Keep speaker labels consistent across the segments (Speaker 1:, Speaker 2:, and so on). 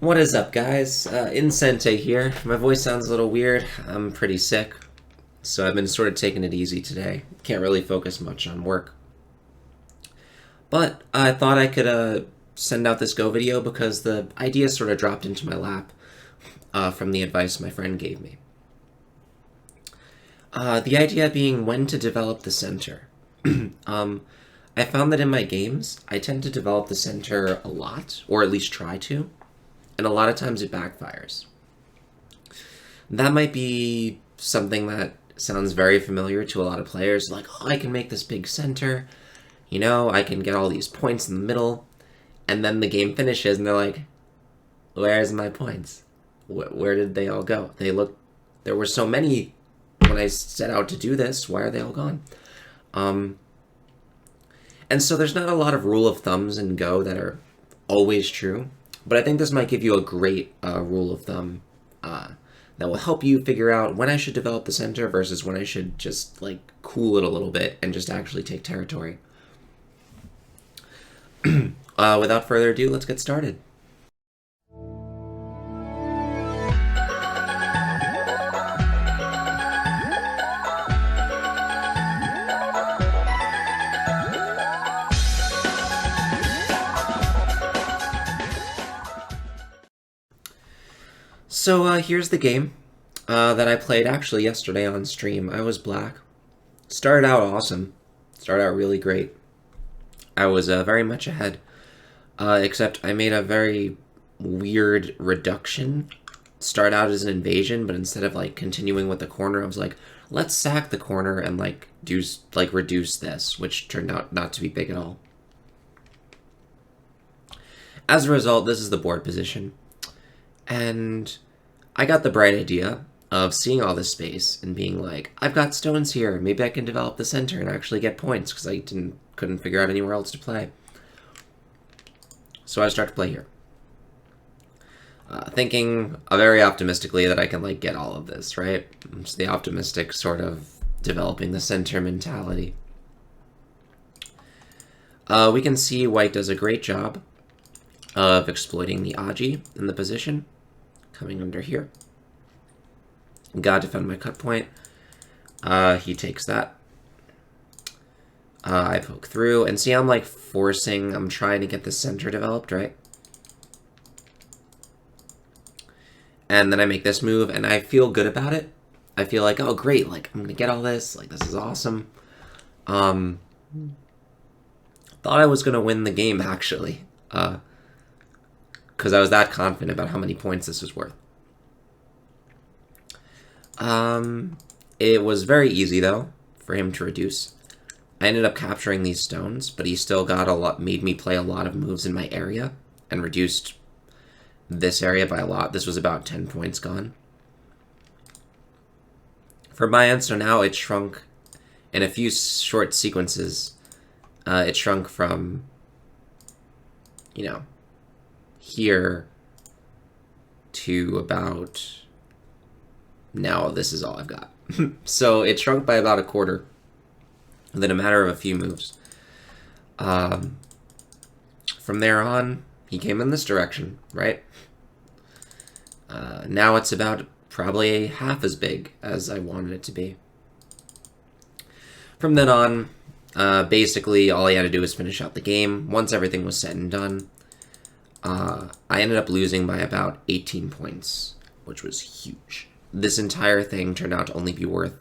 Speaker 1: What is up, guys? In Sente here. My voice sounds a little weird. I'm pretty sick, so I've been sort of taking it easy today. Can't really focus much on work. But I thought I could send out this Go video because the idea sort of dropped into my lap from the advice my friend gave me. The idea being when to develop the center. I found that in my games, I tend to develop the center a lot, or at least try to. And a lot of times it backfires. That might be something that sounds very familiar to a lot of players, like, oh, I can make this big center, I can get all these points in the middle, and then the game finishes and they're like, where's my points? Where did they all go? There were so many when I set out to do this, why are they all gone? And so there's not a lot of rule of thumbs in Go that are always true. But I think this might give you a great rule of thumb that will help you figure out when I should develop the center versus when I should just, cool it a little bit and just actually take territory. Without further ado, let's get started. So here's the game that I played actually yesterday on stream. I was black. Started out awesome. Started out really great. I was very much ahead. Except I made a very weird reduction. Start out as an invasion, but instead of continuing with the corner, I was like, let's sack the corner and reduce this, which turned out not to be big at all. As a result, this is the board position. And I got the bright idea of seeing all this space and being like, I've got stones here. Maybe I can develop the center and actually get points because I couldn't figure out anywhere else to play. So I start to play here. Thinking very optimistically that I can get all of this, right? It's the optimistic sort of developing the center mentality. We can see white does a great job of exploiting the Aji in the position. Coming under here. Gotta defend my cut point. He takes that. I poke through, and see I'm I'm trying to get the center developed, right? And then I make this move, and I feel good about it. I feel like, oh great, I'm gonna get all this, this is awesome. Thought I was gonna win the game, actually. Because I was that confident about how many points this was worth. It was very easy, though, for him to reduce. I ended up capturing these stones, but he still made me play a lot of moves in my area, and reduced this area by a lot. This was about 10 points gone. For my end, so now it shrunk in a few short sequences. It shrunk from, here to about now. This is all I've got. So it shrunk by about a quarter within a matter of a few moves. From there on, he came in this direction, right? Now it's about probably half as big as I wanted it to be. From then on, basically all I had to do was finish out the game. Once everything was said and done, I ended up losing by about 18 points, which was huge. This entire thing turned out to only be worth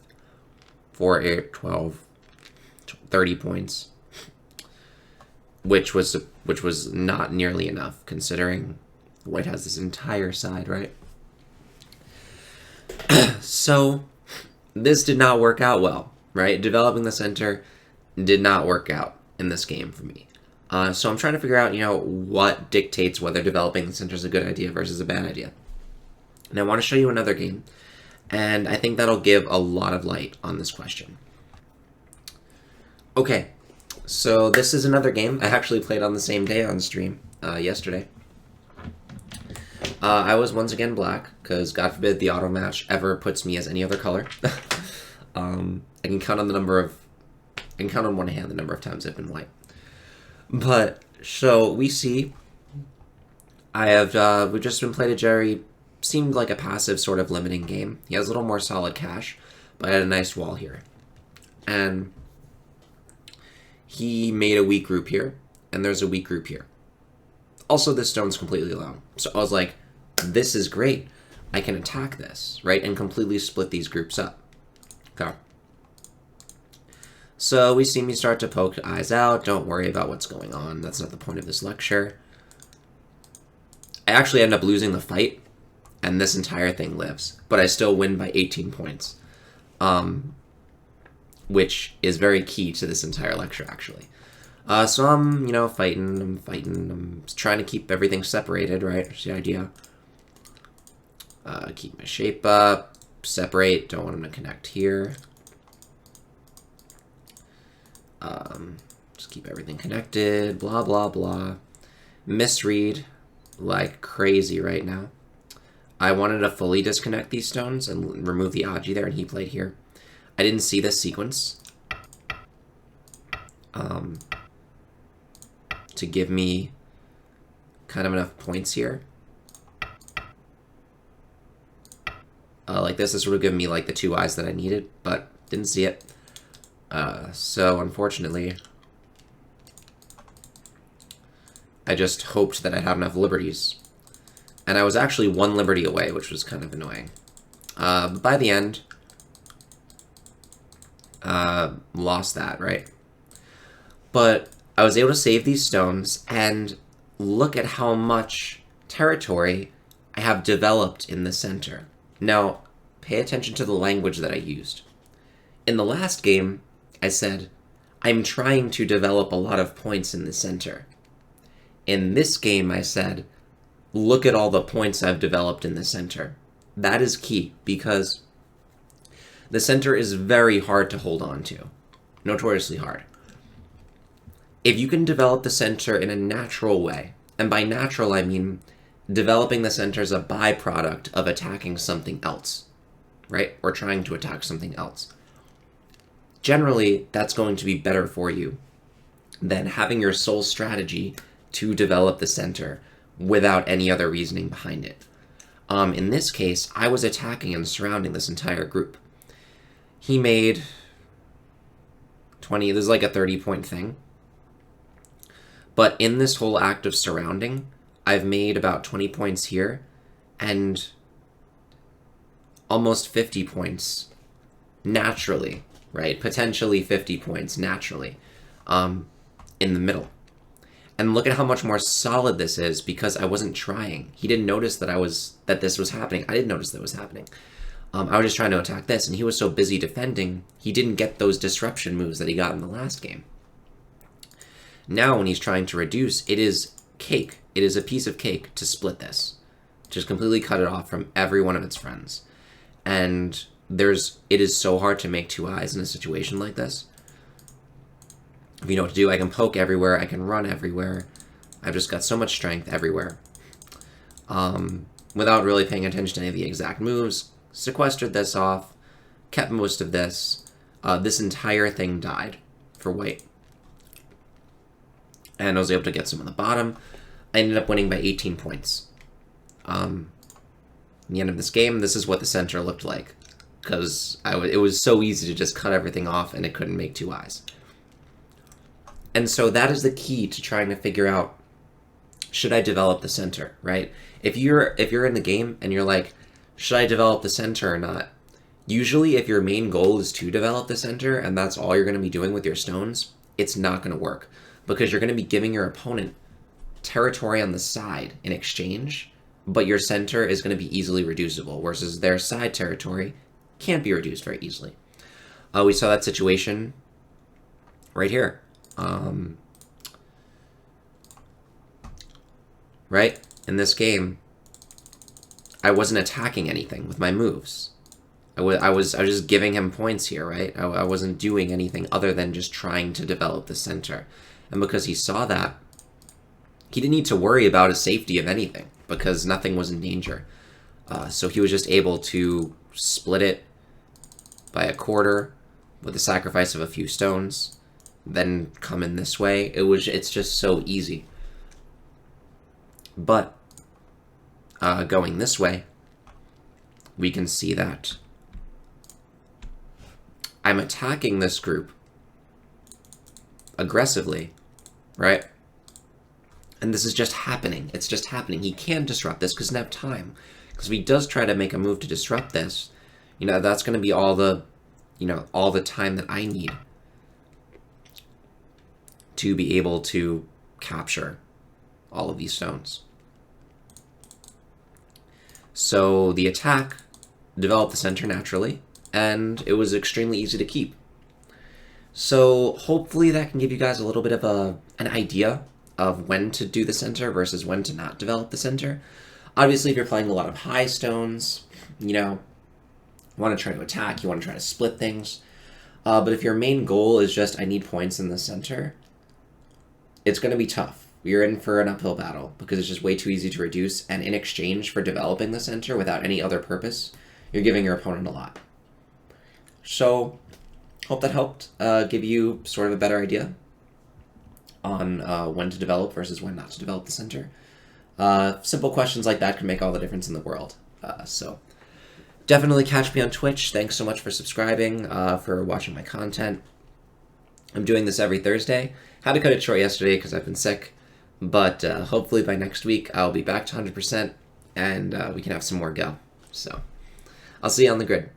Speaker 1: 4, 8, 12, 30 points, which was not nearly enough, considering white has this entire side, right? So this did not work out well, right? Developing the center did not work out in this game for me. So I'm trying to figure out, what dictates whether developing the center is a good idea versus a bad idea. And I want to show you another game, and I think that'll give a lot of light on this question. Okay, so this is another game I actually played on the same day on stream, yesterday. I was once again black, because God forbid the auto match ever puts me as any other color. I can count on one hand the number of times I've been white. But, so, we see I have, we've just been playing a Jerry, seemed like a passive sort of limiting game. He has a little more solid cash, but I had a nice wall here. And he made a weak group here, and there's a weak group here. Also, this stone's completely alone. So I was like, this is great. I can attack this, right? And completely split these groups up. Okay. So we see me start to poke eyes out. Don't worry about what's going on. That's not the point of this lecture. I actually end up losing the fight, and this entire thing lives. But I still win by 18 points, which is very key to this entire lecture, actually. So I'm, fighting, I'm trying to keep everything separated, right? That's the idea. Keep my shape up, separate, don't want them to connect here. Just keep everything connected, blah, blah, blah. Misread like crazy right now. I wanted to fully disconnect these stones and remove the Aji there, and he played here. I didn't see this sequence. To give me kind of enough points here. Like this would have given me like the 2 eyes that I needed, but didn't see it. So unfortunately, I just hoped that I'd have enough liberties. And I was actually 1 liberty away, which was kind of annoying. But by the end, lost that, right? But I was able to save these stones, and look at how much territory I have developed in the center. Now, pay attention to the language that I used. In the last game, I said, I'm trying to develop a lot of points in the center. In this game, I said, look at all the points I've developed in the center. That is key, because the center is very hard to hold on to. Notoriously hard. If you can develop the center in a natural way, and by natural I mean developing the center as a byproduct of attacking something else, right? Or trying to attack something else. Generally, that's going to be better for you than having your sole strategy to develop the center without any other reasoning behind it. In this case, I was attacking and surrounding this entire group. He made 20, this is like a 30-point thing. But in this whole act of surrounding, I've made about 20 points here, and almost 50 points naturally, right? Potentially 50 points naturally in the middle. And look at how much more solid this is because I wasn't trying. He didn't notice that this was happening. I didn't notice that it was happening. I was just trying to attack this, and he was so busy defending, he didn't get those disruption moves that he got in the last game. Now, when he's trying to reduce, it is cake. It is a piece of cake to split this. Just completely cut it off from every one of its friends. And it is so hard to make 2 eyes in a situation like this. If you know what to do, I can poke everywhere, I can run everywhere. I've just got so much strength everywhere. Without really paying attention to any of the exact moves, sequestered this off, kept most of this. This entire thing died for white. And I was able to get some on the bottom. I ended up winning by 18 points. At the end of this game, this is what the center looked like. Because it was so easy to just cut everything off and it couldn't make 2 eyes. And so that is the key to trying to figure out, should I develop the center, right? If you're in the game and you're like, should I develop the center or not? Usually if your main goal is to develop the center and that's all you're going to be doing with your stones, it's not going to work. Because you're going to be giving your opponent territory on the side in exchange, but your center is going to be easily reducible, versus their side territory can't be reduced very easily. We saw that situation right here. Right? In this game, I wasn't attacking anything with my moves. I was just giving him points here, right? I wasn't doing anything other than just trying to develop the center. And because he saw that, he didn't need to worry about his safety of anything, because nothing was in danger. So he was just able to split it by a quarter with the sacrifice of a few stones, then come in this way. It's just so easy. But going this way, we can see that I'm attacking this group aggressively, right? And this is just happening. It's just happening. He can disrupt this because he doesn't have time. Because if he does try to make a move to disrupt this, that's going to be all the time that I need to be able to capture all of these stones. So the attack developed the center naturally, and it was extremely easy to keep. So hopefully that can give you guys a little bit of an idea of when to do the center versus when to not develop the center. Obviously, if you're playing a lot of high stones, want to try to attack, you want to try to split things. But if your main goal is just, I need points in the center, it's going to be tough. You're in for an uphill battle because it's just way too easy to reduce, and in exchange for developing the center without any other purpose, you're giving your opponent a lot. So, hope that helped give you sort of a better idea on when to develop versus when not to develop the center. Simple questions like that can make all the difference in the world. So, definitely catch me on Twitch. Thanks so much for subscribing, for watching my content. I'm doing this every Thursday. Had to cut it short yesterday because I've been sick. But hopefully by next week, I'll be back to 100%, and we can have some more go. So, I'll see you on the grid.